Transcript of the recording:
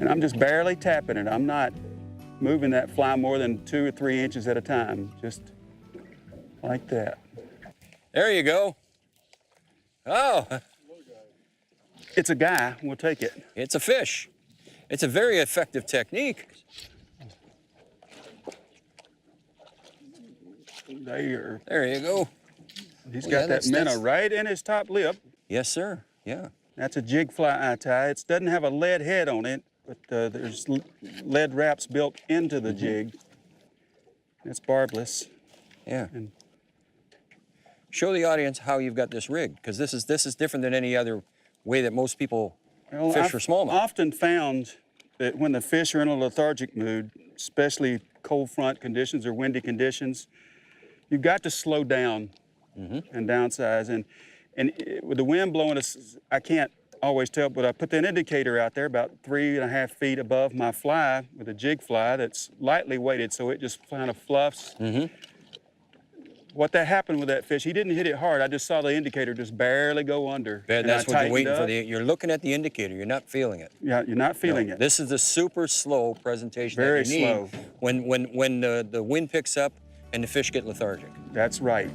And I'm just barely tapping it. I'm not moving that fly more than 2 or 3 inches at a time, just like that. There you go. Oh, It's a guy, we'll take it. it's a fish. It's a very effective technique. There. There you go. He's Oh, got yeah, that minnow right in his top lip. Yes, sir. Yeah. That's a jig fly eye tie. It doesn't have a lead head on it, but there's lead wraps built into the jig. It's barbless. Yeah. And show the audience how you've got this rigged, because this is different than any other way that most people fish for smallmouth. I've often found that when the fish are in a lethargic mood, especially cold front conditions or windy conditions, you've got to slow down and downsize. With the wind blowing, I can't always tell, but I put that indicator out there about 3.5 feet above my fly with a jig fly that's lightly weighted, so it just kind of fluffs. What that happened with that fish, he didn't hit it hard. I just saw the indicator just barely go under. And that's what you're waiting for. You're looking at the indicator. You're not feeling it. Yeah, you're not feeling it. This is the super slow presentation Very that you need slow. when the wind picks up and the fish get lethargic. That's right.